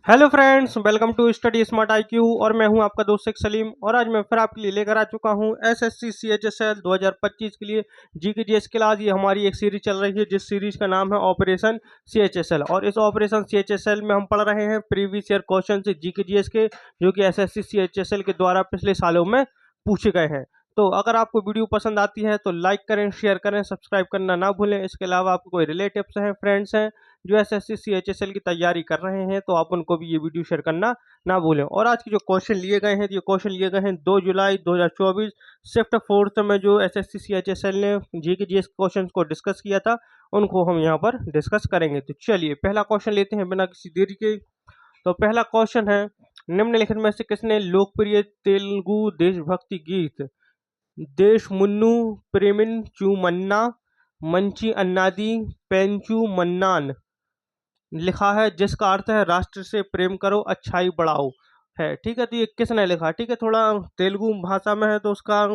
Hello friends, welcome to study smart IQ. और मैं हूं आपका दोस्त शेख सलीम। और आज मैं फिर आपके लिए लेकर आ चुका हूं एसएससी सीएचएसएल 2025 के लिए जीके जीएस क्लास। ये हमारी एक सीरीज चल रही है जिस सीरीज का नाम है ऑपरेशन सीएचएसएल। और इस ऑपरेशन सीएचएसएल में हम पढ़ रहे हैं प्रीवियस ईयर क्वेश्चन से जीके जीएस के, जो कि एसएससी सीएचएसएल के द्वारा पिछले सालों में पूछे गए हैं। तो अगर आपको वीडियो पसंद आती है तो लाइक करें, शेयर करें, सब्सक्राइब करना ना भूलें। इसके अलावा आपको कोई रिलेटिव्स हैं, फ्रेंड्स हैं जो एसएससी सीएचएसएल की तैयारी कर रहे हैं, तो आप उनको भी ये वीडियो शेयर करना ना भूलें। और आज के जो क्वेश्चन लिए गए हैं, ये क्वेश्चन लिए गए हैं 2 जुलाई 2024 शिफ्ट फोर्थ में। जो एसएससी सीएचएसएल ने जीके जीएस क्वेश्चन को डिस्कस किया था, उनको हम यहाँ पर डिस्कस करेंगे। तो चलिए पहला क्वेश्चन लेते हैं बिना किसी देरी के। तो पहला क्वेश्चन है, निम्नलिखित में से किसने लोकप्रिय तेलुगु देशभक्ति गीत देश मुन्नू प्रेमिंचु मन्ना मंची अन्नादी पेंचू मन्नान लिखा है, जिसका अर्थ है राष्ट्र से प्रेम करो, अच्छाई बढ़ाओ है। ठीक है, तो ये किसने लिखा? ठीक है, थोड़ा तेलुगु भाषा में है तो उसका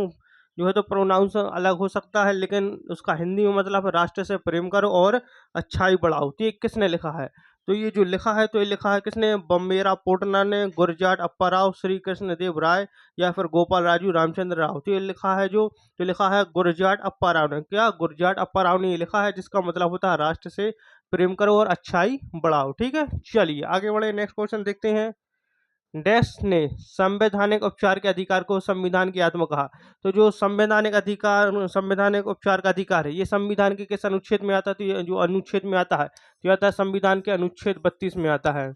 जो है तो प्रोनाउंस अलग हो सकता है, लेकिन उसका हिंदी में मतलब है राष्ट्र से प्रेम करो और अच्छाई बढ़ाओ। तो ये किसने लिखा है? तो ये जो लिखा है, तो ये लिखा है किसने? बम्बेरा पोटना ने, गुरजाट अप्पा राव, श्री कृष्ण देव राय, या फिर गोपाल राजू रामचंद्र राव। तो ये लिखा है जो लिखा है गुरजाट अप्पा राव ने। क्या गुरजाट अप्पा राव ने ये लिखा है, जिसका मतलब होता है राष्ट्र से प्रेम करो और अच्छाई बढ़ाओ। ठीक है, चलिए आगे बढ़े, नेक्स्ट क्वेश्चन देखते हैं। डैश ने संवैधानिक उपचार के अधिकार को संविधान की आत्मा कहा। तो जो संवैधानिक अधिकार, संवैधानिक उपचार का अधिकार है, ये संविधान के किस अनुच्छेद में आता है? तो ये जो अनुच्छेद में आता है, तो आता है संविधान के अनुच्छेद 32 में आता है।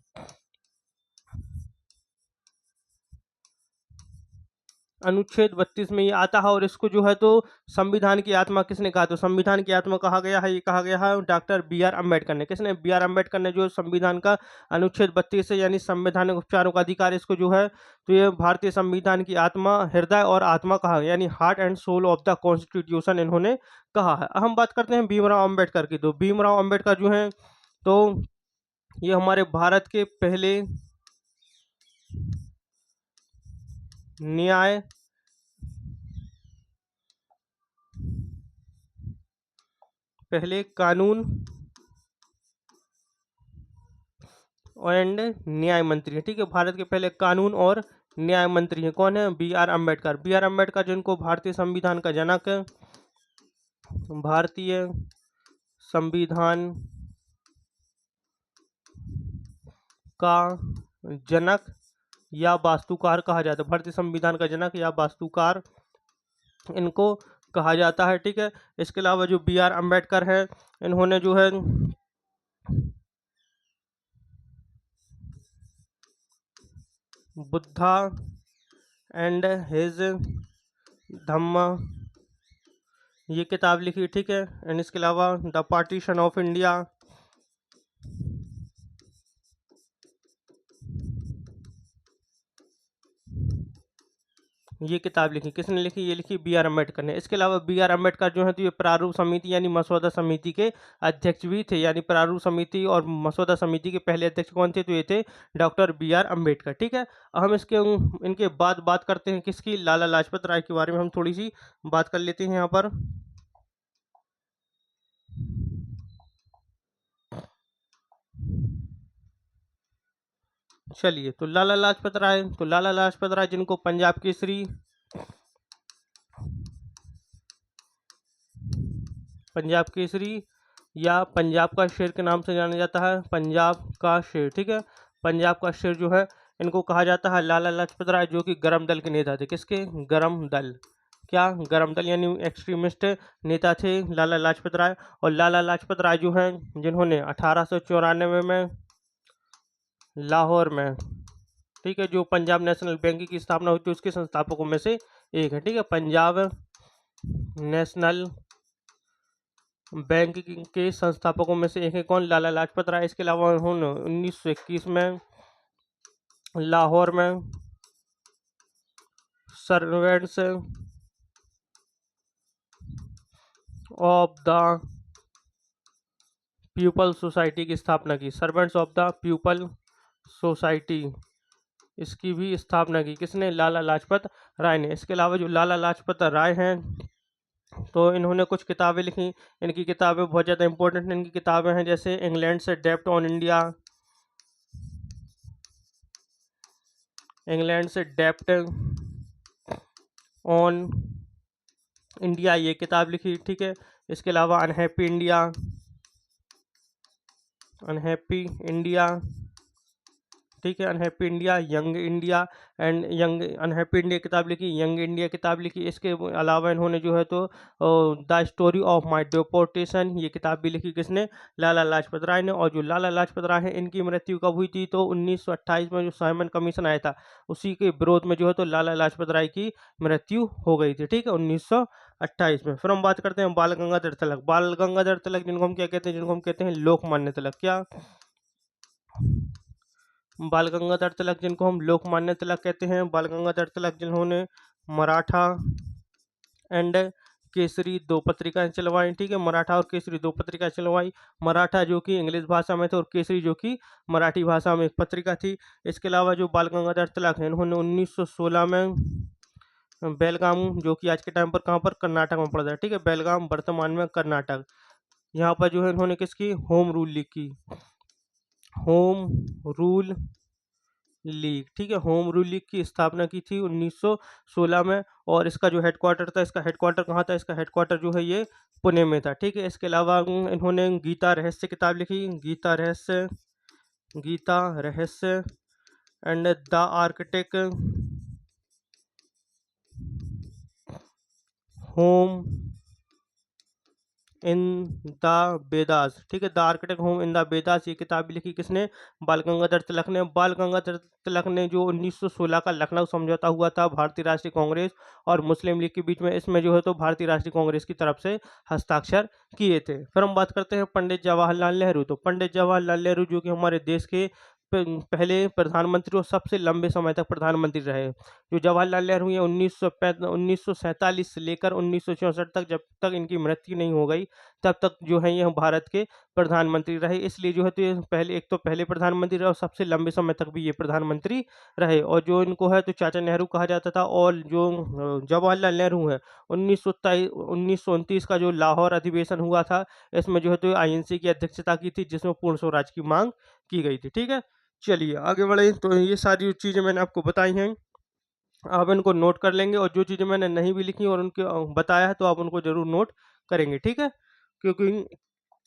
अनुच्छेद 32 में ये आता है। और इसको जो है तो संविधान की आत्मा किसने कहा? तो संविधान की आत्मा कहा गया है, ये कहा गया है डॉक्टर बी आर अम्बेडकर ने। किसने? बी आर अम्बेडकर ने। जो संविधान का अनुच्छेद 32 है, यानी संवैधानिक उपचारों का अधिकार, इसको जो है तो ये भारतीय संविधान की आत्मा, हृदय और आत्मा कहा, यानी heart and soul of the constitution इन्होंने कहा है। अब हम बात करते हैं भीमराव अम्बेडकर की। तो भीमराव अम्बेडकर जो है तो ये हमारे भारत के न्याय पहले कानून एंड न्याय मंत्री है। ठीक है, भारत के पहले कानून और न्याय मंत्री हैं। कौन है? B R Ambedkar. B R Ambedkar जिनको भारतीय संविधान का जनक, भारतीय संविधान का जनक या वास्तुकार कहा जाता है। भारतीय संविधान का जनक या वास्तुकार इनको कहा जाता है। ठीक है, इसके अलावा जो बी आर अम्बेडकर है, इन्होंने जो है बुद्धा एंड हिज धम्मा ये किताब लिखी। ठीक है, एंड इसके अलावा द पार्टीशन ऑफ इंडिया ये किताब लिखी। किसने लिखी? ये लिखी बी आर अम्बेडकर ने। इसके अलावा बी आर अम्बेडकर जो है तो ये प्रारूप समिति यानी मसौदा समिति के अध्यक्ष भी थे। यानी प्रारूप समिति और मसौदा समिति के पहले अध्यक्ष कौन थे? तो ये थे डॉक्टर बी आर अम्बेडकर। ठीक है, हम इसके इनके बाद बात करते हैं किसकी? लाला लाजपत राय के बारे में हम थोड़ी सी बात कर लेते हैं यहाँ पर। चलिए, तो लाला लाजपत राय, तो लाला लाजपत राय जिनको पंजाब केसरी, पंजाब केसरी या पंजाब का शेर के नाम से जाना जाता है। पंजाब का शेर। ठीक है, पंजाब का शेर जो है इनको कहा जाता है लाला लाजपत राय, जो कि गरम दल के नेता थे। किसके? गरम दल। क्या? गरम दल यानी एक्सट्रीमिस्ट नेता थे लाला लाजपत राय। और लाला लाजपत राय जो हैं जिन्होंने 1894 में लाहौर में, ठीक है, जो पंजाब नेशनल बैंक की स्थापना हुई थी, उसके संस्थापकों में से एक है। ठीक है, पंजाब नेशनल बैंक के संस्थापकों में से एक है। कौन? लाला लाजपत राय। इसके अलावा उन्होंने 1921 में लाहौर में servants of the people society की स्थापना की। Servants of the people society, इसकी भी स्थापना की। किसने? लाला लाजपत राय ने। इसके अलावा जो लाला लाजपत राय हैं तो इन्होंने कुछ किताबें लिखी। इनकी किताबें बहुत ज़्यादा इंपॉर्टेंट इनकी किताबें हैं, जैसे इंग्लैंड से डेब्ट ऑन इंडिया, इंग्लैंड से डेप्ट ऑन इंडिया ये किताब लिखी, ठीक है। इसके अलावा अनहैप्पी इंडिया, अनहैप्पी इंडिया, ठीक है, unhappy India, young India and young, unhappy India किताब लिखी, यंग इंडिया किताब लिखी। इसके अलावा इन्होंने जो है तो the story of my deportation ये किताब भी लिखी, किसने, लाला लाजपत राय ने। और जो लाला लाजपत राय है इनकी मृत्यु कब हुई थी, तो 1928 में जो साइमन कमीशन आया था उसी के विरोध में जो है तो लाला लाजपत राय की मृत्यु हो गई थी, ठीक है, 1928 में। फिर हम बात करते हैं बाल गंगाधर तिलक। बाल गंगाधर तिलक जिनको हम क्या कहते हैं, जिनको हम कहते हैं लोकमान्य तिलक। क्या, बाल गंगाधर तिलक जिनको हम लोकमान्य तिलक कहते हैं। बाल गंगाधर तिलक जिन्होंने मराठा एंड केसरी दो पत्रिकाएं चलवाई, ठीक है, मराठा और केसरी दो पत्रिकाएं चलवाई। मराठा जो कि इंग्लिश भाषा में थे और केसरी जो कि मराठी भाषा में एक पत्रिका थी। इसके अलावा जो बाल गंगाधर तिलक हैं इन्होंने 1916 में बेलगाम, जो कि आज के टाइम पर कहाँ पर, कर्नाटक में पड़ता है, ठीक है, बेलगाम वर्तमान में कर्नाटक, यहाँ पर जो है इन्होंने किसकी, होम रूल लीग की, होम रूल लीग, ठीक है, होम रूल लीग की स्थापना की थी 1916 में। और इसका जो हेडक्वार्टर था, इसका हेडक्वार्टर कहाँ था, इसका हेडक्वार्टर जो है ये पुणे में था, ठीक है। इसके अलावा इन्होंने गीता रहस्य किताब लिखी, गीता रहस्य, गीता रहस्य and the architect home in the Vedas, ठीक है, the architect home in the Vedas ये किताब भी लिखी, किसने, बाल गंगाधर तिलक ने। बाल गंगाधर तिलक ने जो 1916 का लखनऊ समझौता हुआ था भारतीय राष्ट्रीय कांग्रेस और मुस्लिम लीग के बीच में, इसमें जो है तो भारतीय राष्ट्रीय कांग्रेस की तरफ से हस्ताक्षर किए थे। फिर हम बात करते हैं पंडित जवाहरलाल नेहरू। तो पंडित जवाहरलाल नेहरू जो कि हमारे देश के पहले प्रधानमंत्री और सबसे लंबे समय तक प्रधानमंत्री रहे। जो जवाहरलाल नेहरू ये 1947 से लेकर 1964 तक, जब तक इनकी मृत्यु नहीं हो गई तब तक जो है ये भारत के प्रधानमंत्री रहे। इसलिए जो है तो ये पहले, एक तो पहले प्रधानमंत्री रहे और सबसे लंबे समय तक भी ये प्रधानमंत्री रहे। और जो इनको है तो चाचा नेहरू कहा जाता था। और जो जवाहरलाल नेहरू है 1929 का जो लाहौर अधिवेशन हुआ था, इसमें जो है तो आईएनसी की अध्यक्षता की थी, जिसमें पूर्ण स्वराज की मांग की गई थी, ठीक है। चलिए आगे बढ़े। तो ये सारी चीज़ें मैंने आपको बताई हैं, आप इनको नोट कर लेंगे। और जो चीज़ें मैंने नहीं भी लिखी और उनके बताया है तो आप उनको ज़रूर नोट करेंगे, ठीक है। क्योंकि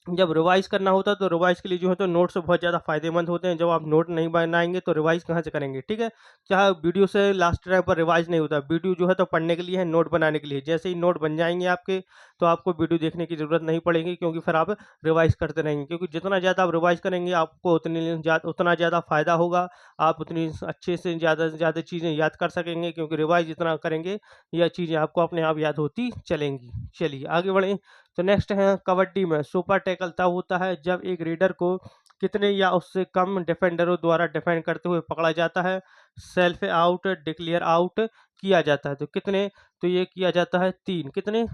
जब रिवाइज करना होता है तो रिवाइज के लिए जो है तो नोट्स बहुत ज़्यादा फायदेमंद होते हैं। जब आप नोट नहीं बनाएंगे तो रिवाइज कहाँ से करेंगे, ठीक है। चाहे वीडियो से लास्ट टाइम पर रिवाइज नहीं होता, वीडियो जो है तो पढ़ने के लिए है, नोट बनाने के लिए। जैसे ही नोट बन जाएंगे आपके तो आपको वीडियो देखने की ज़रूरत नहीं पड़ेगी, क्योंकि फिर आप रिवाइज करते रहेंगे। क्योंकि जितना ज़्यादा आप रिवाइज करेंगे आपको उतना ज़्यादा फ़ायदा होगा, आप उतनी अच्छे से ज़्यादा चीज़ें याद कर सकेंगे। क्योंकि रिवाइज जितना करेंगे यह चीज़ें आपको अपने आप याद होती चलेंगी। चलिए आगे बढ़ें। तो नेक्स्ट है कबड्डी में सुपर टैकल तब होता है जब एक रेडर को कितने या उससे कम डिफेंडरों द्वारा डिफेंड करते हुए पकड़ा जाता है, सेल्फ आउट, डिक्लेयर आउट किया जाता है। तो कितने, तो ये किया जाता है तीन, कितने,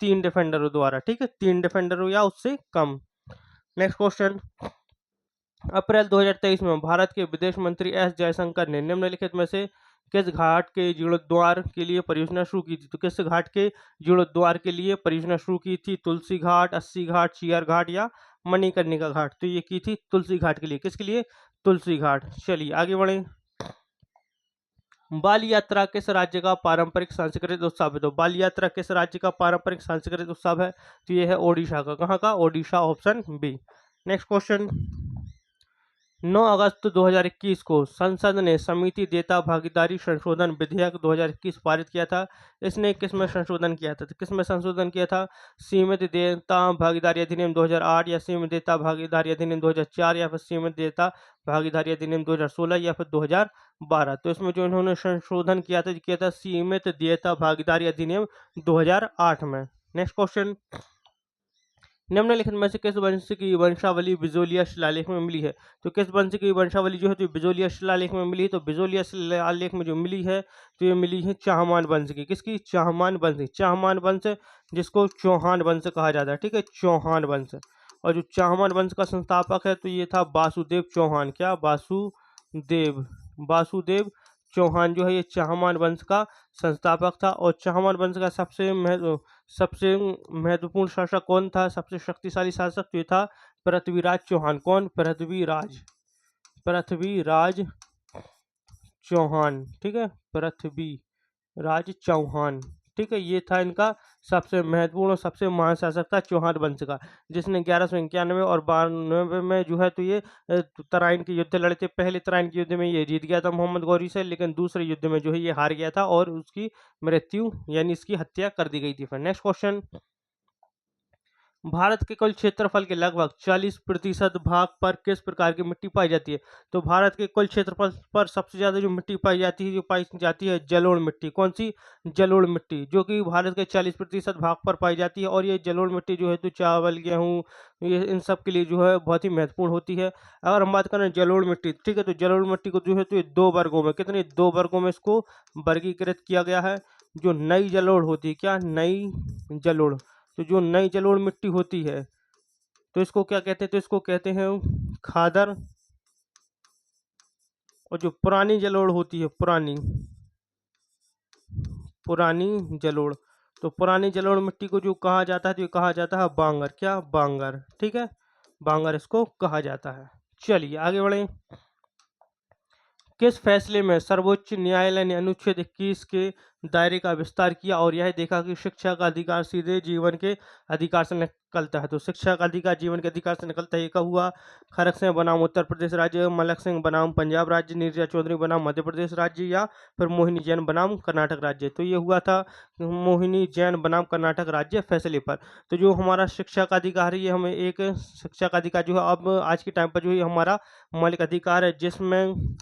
तीन डिफेंडरों द्वारा, ठीक है, तीन डिफेंडरों या उससे कम। नेक्स्ट क्वेश्चन, अप्रैल 2023 में भारत के विदेश मंत्री एस जयशंकर ने निम्नलिखित में से किस घाट के जीर्णोद्धार के लिए परियोजना शुरू की थी। तो किस घाट के जीर्णोद्धार के लिए परियोजना शुरू की थी, तुलसी घाट, अस्सी घाट, चियर घाट या मणिकर्णिका घाट। तो ये की थी तुलसी घाट के लिए, किसके लिए, तुलसी घाट। चलिए आगे बढ़े। बाल यात्रा किस राज्य का पारंपरिक सांस्कृतिक उत्सव है। तो बाल यात्रा किस राज्य का पारंपरिक सांस्कृतिक उत्सव है, तो ये है ओडिशा का। कहाँ का, Odisha, option B. Next question, 9 अगस्त 2021 को संसद ने समिति देता भागीदारी संशोधन विधेयक 2021 पारित किया था। इसने किसमें संशोधन किया था, तो किसमें संशोधन किया था, सीमित देता भागीदारी अधिनियम 2008 या सीमित देता भागीदारी अधिनियम 2004 या फिर सीमित देता भागीदारी अधिनियम 2016 या फिर 2012। तो इसमें जो इन्होंने संशोधन किया था सीमित देता भागीदारी अधिनियम 2008 में। नेक्स्ट क्वेश्चन, निम्नलिखित में से किस वंश की वंशावली बिजोलिया शिलालेख में मिली है। तो किस वंश की वंशावली जो है तो बिजोलिया शिलालेख में मिली है। तो बिजोलिया शिलालेख में जो मिली है तो ये मिली है चाहमान वंश की। किसकी, चाहमान वंश, चाहमान वंश जिसको चौहान वंश कहा जाता है, ठीक है, चौहान वंश। और जो चाहमान वंश का संस्थापक है तो ये था वासुदेव चौहान। क्या, वासुदेव, वासुदेव चौहान जो है ये चाहमान वंश का संस्थापक था। और चाहमान वंश का सबसे महत्वपूर्ण शासक कौन था, सबसे शक्तिशाली शासक तो ये था पृथ्वीराज चौहान। कौन, पृथ्वीराज, पृथ्वीराज चौहान, ठीक है, पृथ्वीराज चौहान, ठीक है, ये था इनका सबसे महत्वपूर्ण और सबसे महान शासक था चौहान वंश का, जिसने 1191 और 92 में जो है तो ये तराइन के युद्ध लड़े थे। पहले तराइन के युद्ध में ये जीत गया था मोहम्मद गौरी से, लेकिन दूसरे युद्ध में जो है ये हार गया था और उसकी मृत्यु यानी इसकी हत्या कर दी गई थी। फिर नेक्स्ट क्वेश्चन, भारत के कुल क्षेत्रफल के लगभग 40% भाग पर किस प्रकार की मिट्टी पाई जाती है? तो भारत के कुल क्षेत्रफल पर सबसे ज्यादा जो मिट्टी पाई जाती है, जो पाई जाती है जलोढ़ मिट्टी। कौन सी? जलोढ़ मिट्टी, जो कि भारत के 40% भाग पर पाई जाती है। और ये जलोढ़ मिट्टी जो है तो चावल, गेहूँ, ये इन सब के लिए जो है बहुत ही महत्वपूर्ण होती है। अगर हम बात करें जलोढ़ मिट्टी, ठीक है, तो जलोढ़ मिट्टी को जो है तो ये दो वर्गों में, कितने? दो वर्गों में इसको वर्गीकृत किया गया है। जो नई जलोढ़ होती है, क्या? नई जलोढ़। तो जो नई जलोढ़ मिट्टी होती है तो इसको क्या कहते हैं? तो इसको कहते हैं खादर। और जो पुरानी जलोढ़ होती है, पुरानी पुरानी जलोढ़, तो पुरानी जलोढ़ मिट्टी को जो कहा जाता है तो ये कहा जाता है बांगर। क्या? बांगर, ठीक है, बांगर इसको कहा जाता है। चलिए आगे बढ़े। किस फैसले में सर्वोच्च न्यायालय ने अनुच्छेद 21 के दायरे का विस्तार किया और यह देखा कि शिक्षा का अधिकार सीधे जीवन के अधिकार से निकलता है? तो शिक्षा का अधिकार जीवन के अधिकार से निकलता है, ये कब हुआ? खड़ग सिंह बनाम उत्तर प्रदेश राज्य, मलक सिंह बनाम पंजाब राज्य, नीरजा चौधरी बनाम मध्य प्रदेश राज्य, या फिर मोहिनी जैन बनाम कर्नाटक राज्य। तो ये हुआ था मोहिनी जैन बनाम कर्नाटक राज्य फैसले पर। तो जो हमारा शिक्षा का अधिकार है, ये हमें एक शिक्षा का अधिकार जो है अब आज के टाइम पर जो है हमारा मौलिक अधिकार है, जिसमें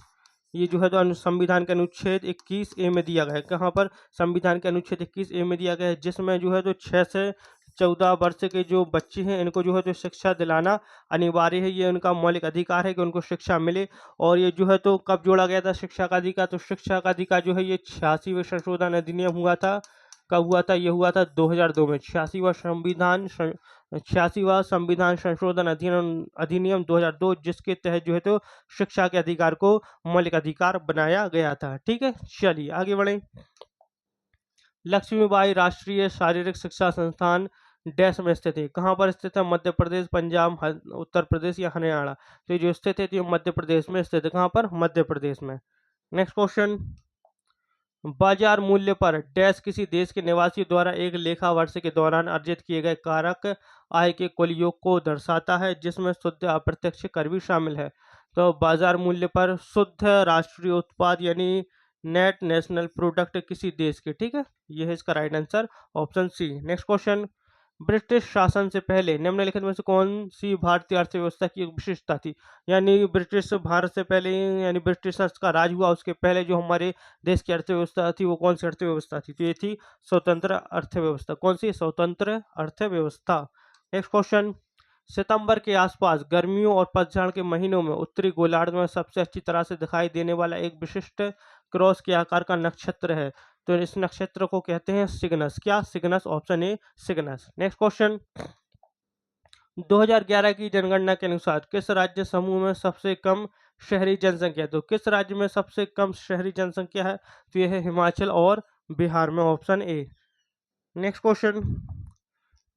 ये जो है तो संविधान के अनुच्छेद 21 ए में दिया गया है। कहाँ पर? संविधान के अनुच्छेद 21 ए में दिया गया है, जिसमें जो है तो 6 से 14 वर्ष के जो बच्चे हैं इनको जो है तो शिक्षा दिलाना अनिवार्य है। ये उनका मौलिक अधिकार है कि उनको शिक्षा मिले। और ये जो है तो कब जोड़ा गया था शिक्षा का अधिकार? तो शिक्षा का अधिकार जो है ये 86वें संशोधन अधिनियम हुआ था। कब हुआ था? ये हुआ था 2002 में। 86वां संविधान संशोधन अधिनियम 2002, जिसके तहत जो है तो शिक्षा के अधिकार को मौलिक अधिकार बनाया गया था। ठीक है, चलिए आगे बढ़े। लक्ष्मीबाई राष्ट्रीय शारीरिक शिक्षा संस्थान डैश में स्थित है। कहाँ पर स्थित है? मध्य प्रदेश, पंजाब, उत्तर प्रदेश या हरियाणा। तो ये जो स्थित है तो मध्य प्रदेश में स्थित है। कहाँ पर? मध्य प्रदेश में। नेक्स्ट क्वेश्चन, बाजार मूल्य पर डैश किसी देश के निवासियों द्वारा एक लेखा वर्ष के दौरान अर्जित किए गए कारक आय के कुल योग को दर्शाता है, जिसमें शुद्ध अप्रत्यक्ष कर भी शामिल है। तो बाजार मूल्य पर शुद्ध राष्ट्रीय उत्पाद यानी नेट नेशनल प्रोडक्ट किसी देश के, ठीक है, यह है इसका right answer, option C. Next question, British शासन से पहले निम्नलिखित में से कौन सी भारतीय अर्थव्यवस्था की एक विशेषता थी? यानी ब्रिटिश भारत से पहले, यानी ब्रिटिशर्स का राज हुआ उसके पहले जो हमारे देश की अर्थव्यवस्था थी वो कौन सी अर्थव्यवस्था थी? तो ये थी स्वतंत्र अर्थव्यवस्था। कौन सी? स्वतंत्र अर्थव्यवस्था। नेक्स्ट क्वेश्चन, सितंबर के आसपास गर्मियों और पतझड़ के महीनों में उत्तरी गोलार्ध में सबसे अच्छी तरह से दिखाई देने वाला एक विशिष्ट क्रॉस के आकार का नक्षत्र है। तो इस नक्षत्र को कहते हैं सिग्नस। क्या? Cygnus, option A Cygnus. Next question, 2011 की जनगणना के अनुसार किस राज्य समूह में सबसे कम शहरी जनसंख्या? तो किस राज्य में सबसे कम शहरी जनसंख्या है? तो यह है हिमाचल और बिहार में, option A. Next question,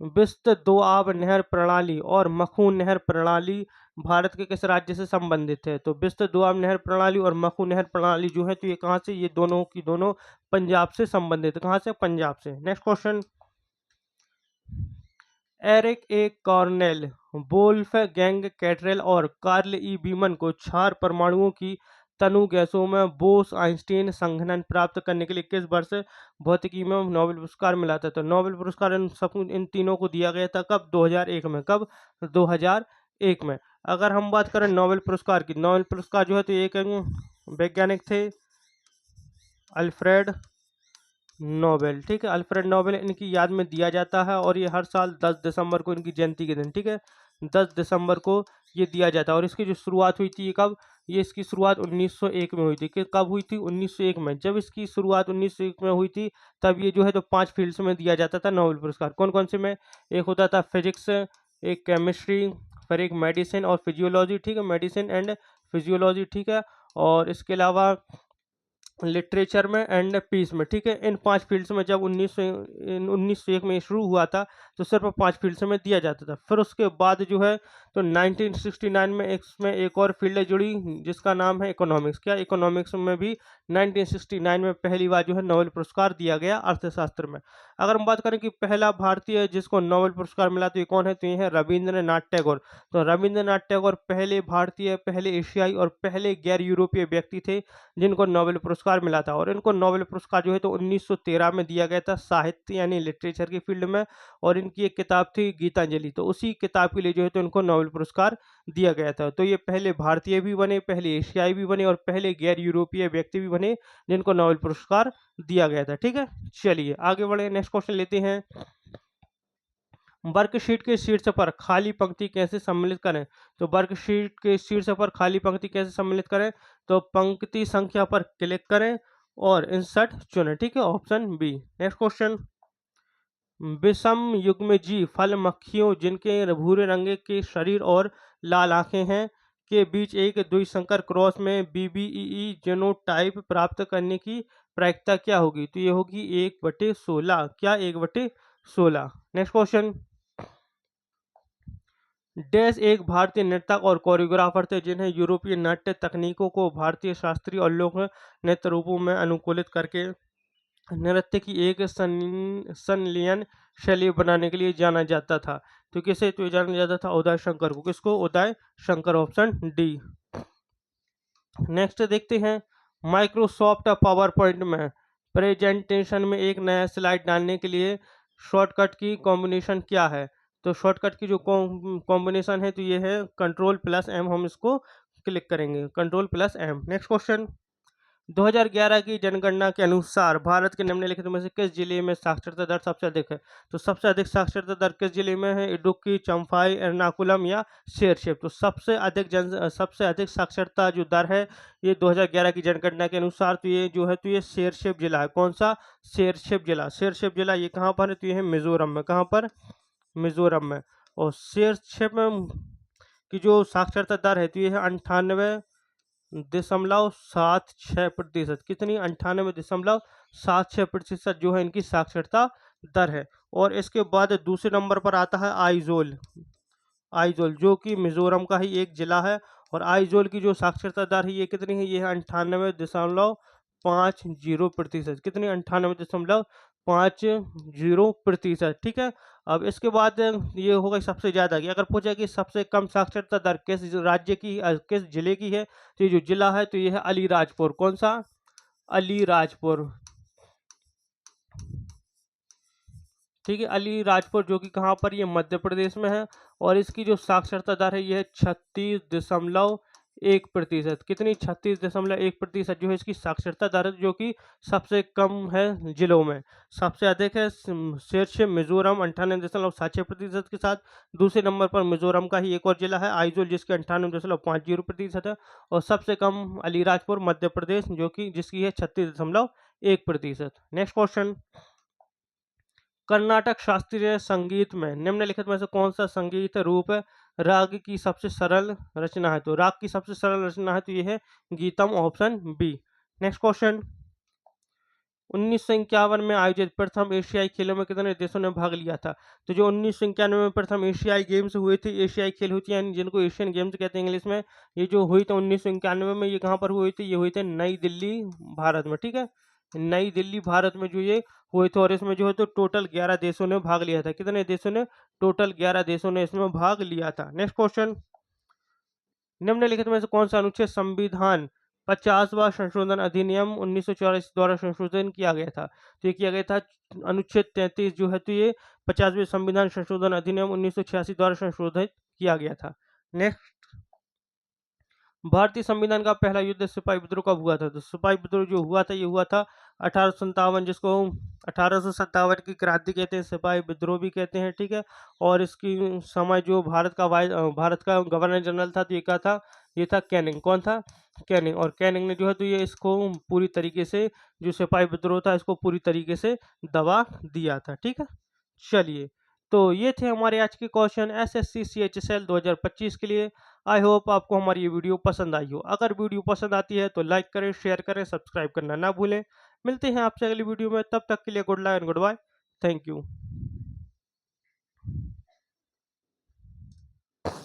Bist Doab नहर प्रणाली और मखू नहर प्रणाली भारत के किस राज्य से संबंधित है? तो विस्त दोआब नहर प्रणाली और मखू नहर प्रणाली जो है तो ये कहाँ से? ये दोनों की दोनों पंजाब से संबंधित है। कहाँ से? पंजाब से। नेक्स्ट क्वेश्चन, एरिक ए कॉर्नेल, वोल्फ गैंग कैटरेल और कार्ल ई बीमन को क्षार परमाणुओं की तनु गैसों में बोस आइंस्टीन संघनन प्राप्त करने के लिए किस वर्ष भौतिकी में नोबेल पुरस्कार मिला था? तो नोबेल पुरस्कार इन तीनों को दिया गया था। कब? 2001 में। कब? 2001 में। अगर हम बात करें नोबेल पुरस्कार की, नोबेल पुरस्कार जो है तो एक वैज्ञानिक थे अल्फ्रेड नोबेल, ठीक है, अल्फ्रेड नोबेल, इनकी याद में दिया जाता है और ये हर साल 10 दिसंबर को इनकी जयंती के दिन, ठीक है, 10 दिसंबर को ये दिया जाता है। और इसकी जो शुरुआत हुई थी ये कब? ये इसकी शुरुआत 1901 में हुई थी। कि कब हुई थी? 1901 में। जब इसकी शुरुआत 1901 में हुई थी तब ये जो है तो 5 फील्ड्स में दिया जाता था नोबेल पुरस्कार। कौन कौन से में? एक होता था फिजिक्स, एक केमिस्ट्री, फिर एक मेडिसिन और फिजियोलॉजी, ठीक है, मेडिसिन एंड फिजियोलॉजी, ठीक है, और इसके अलावा लिटरेचर में एंड पीस में, ठीक है। इन 5 फील्ड्स में जब 1901 में शुरू हुआ था तो सिर्फ 5 फील्ड्स में दिया जाता था। फिर उसके बाद जो है तो 1969 में इसमें एक और फील्ड जुड़ी जिसका नाम है इकोनॉमिक्स। क्या इकोनॉमिक्स में भी 1969 में पहली बार जो है नोबेल पुरस्कार दिया गया अर्थशास्त्र में। अगर हम बात करें कि पहला भारतीय जिसको नोबेल पुरस्कार मिला तो ये कौन है, तो ये है रविंद्रनाथ टैगोर। तो रविंद्रनाथ टैगोर पहले भारतीय, पहले एशियाई और पहले गैर यूरोपीय व्यक्ति थे जिनको नोबेल पुरस्कार मिला था। और इनको नोबेल पुरस्कार जो है तो 1913 में दिया गया था साहित्य यानी लिटरेचर की फील्ड में। और इनकी एक किताब थी गीतांजलि, तो उसी किताब के लिए जो है तो इनको नोबेल पुरस्कार दिया गया था। तो ये पहले भारतीय भी बने, पहले एशियाई भी बने और पहले गैर यूरोपीय व्यक्ति भी बने जिनको नोबेल पुरस्कार दिया गया था, ठीक है। चलिए आगे बढ़े, नेक्स्ट क्वेश्चन लेते हैं। वर्कशीट के शीर्ष पर खाली पंक्ति कैसे सम्मिलित करें। तो वर्कशीट के शीर्ष पर खाली पंक्ति कैसे सम्मिलित करें, तो पंक्ति संख्या पर क्लिक करें और इंसर्ट चुनें, ठीक है, ऑप्शन बी। नेक्स्ट क्वेश्चन, विषम युग्मजीव फल मक्खियों जिनके भूरे रंग के शरीर और लाल आंखें हैं के बीच एक द्विसंकर क्रॉस में बीबीई जीनोटाइप प्राप्त करने की प्रायिकता क्या होगी, तो ये होगी 1/16। क्या 1/16। नेक्स्ट क्वेश्चन, डैश एक भारतीय नर्तक और कोरियोग्राफर थे जिन्हें यूरोपीय नाट्य तकनीकों को भारतीय शास्त्रीय और लोक नृत्य रूपों में अनुकूलित करके नृत्य की एक संलयन शैली बनाने के लिए जाना जाता था। तो किसे तो जाना जाता था, उदय शंकर को। किसको, Uday Shankar, option D. Next देखते हैं, माइक्रोसॉफ्ट पावर पॉइंट में प्रेजेंटेशन में एक नया स्लाइड डालने के लिए शॉर्टकट की कॉम्बिनेशन क्या है। तो शॉर्टकट की जो कॉम्बिनेशन है तो ये है Ctrl+M। हम इसको क्लिक करेंगे, Ctrl+M। नेक्स्ट क्वेश्चन, 2011 की जनगणना के अनुसार भारत के निम्नलिखित में से किस जिले में साक्षरता दर सबसे अधिक है। तो सबसे अधिक साक्षरता दर किस जिले में है, इडुक्की, चंफाई, एर्नाकुलम या शेरशिप। तो सबसे अधिक साक्षरता जो दर है ये 2011 की जनगणना के अनुसार तो ये जो है तो ये शेरशिप जिला है। कौन सा, शेरशिप जिला। शेरशिप जिला ये कहाँ पर है, तो ये है मिजोरम में। कहाँ पर, मिजोरम में। और शेरशिप में की जो साक्षरता दर है तो ये है 98.76%। कितनी, 98.76% जो है इनकी साक्षरता दर है। और इसके बाद दूसरे नंबर पर आता है आइजोल। आइजोल जो कि मिजोरम का ही एक जिला है। और आइजोल की जो साक्षरता दर है ये कितनी है, ये है 98.50%। कितनी, 98.50%, ठीक है। अब इसके बाद ये होगा सबसे ज़्यादा की। अगर पूछा कि सबसे कम साक्षरता दर किस राज्य की, किस जिले की है, तो ये जो जिला है तो ये है अलीराजपुर। कौन सा, अलीराजपुर, ठीक है। अलीराजपुर जो कि कहाँ पर, ये मध्य प्रदेश में है। और इसकी जो साक्षरता दर है ये है 36.1%। कितनी, 36.1% जो है इसकी साक्षरता दर है, जो कि सबसे कम है जिलों में। सबसे अधिक है शेरशिप मिजोरम 98.76% के साथ। दूसरे नंबर पर मिजोरम का ही एक और जिला है आइजोल जिसके 98.50% है। और सबसे कम अलीराजपुर मध्य प्रदेश जो कि जिसकी है 36.1%। नेक्स्ट क्वेश्चन, कर्नाटक शास्त्रीय संगीत में निम्नलिखित में से कौन सा संगीत रूप राग की सबसे सरल रचना है। तो राग की सबसे सरल रचना है तो ये है गीतम, ऑप्शन बी। नेक्स्ट क्वेश्चन, 1951 में आयोजित प्रथम एशियाई खेलों में कितने देशों ने भाग लिया था। तो जो 1991 में प्रथम एशियाई गेम्स हुए थे, एशियाई खेल हुई थी यानी जिनको एशियन गेम्स कहते हैं इंग्लिश में, ये जो हुई थी 1991 में, ये कहाँ पर हुई थी, ये हुई थी नई दिल्ली भारत में, ठीक है। नई दिल्ली भारत में जो ये हुए थे। और इसमें जो है तो टोटल 11 देशों ने भाग लिया था। कितने देशों ने, टोटल 11 देशों ने इसमें भाग लिया था। नेक्स्ट क्वेश्चन, निम्नलिखित में से कौन सा अनुच्छेद संविधान 50वां संशोधन अधिनियम 1984 द्वारा संशोधन किया गया था। तो ये किया गया था अनुच्छेद 33 जो है तो ये 50वें संविधान संशोधन अधिनियम 1986 द्वारा संशोधित किया गया था। नेक्स्ट, भारतीय संविधान का पहला युद्ध सिपाही विद्रोह कब हुआ था। तो सिपाही विद्रोह जो हुआ था ये हुआ था 1857, जिसको 1857 की क्रांति कहते हैं, सिपाही विद्रोह भी कहते हैं, ठीक है। और इसकी समय जो भारत का गवर्नर जनरल था तो ये क्या था, ये था कैनिंग। कौन था, कैनिंग। और कैनिंग ने जो है तो ये इसको पूरी तरीके से, जो सिपाही विद्रोह था इसको पूरी तरीके से दबा दिया था, ठीक है। चलिए तो ये थे हमारे आज के क्वेश्चन एसएससी सीएचएसएल 2025 के लिए। आई होप आपको हमारी ये वीडियो पसंद आई हो। अगर वीडियो पसंद आती है तो लाइक करें, शेयर करें, सब्सक्राइब करना ना भूलें। मिलते हैं आपसे अगली वीडियो में, तब तक के लिए good luck and good bye. Thank you.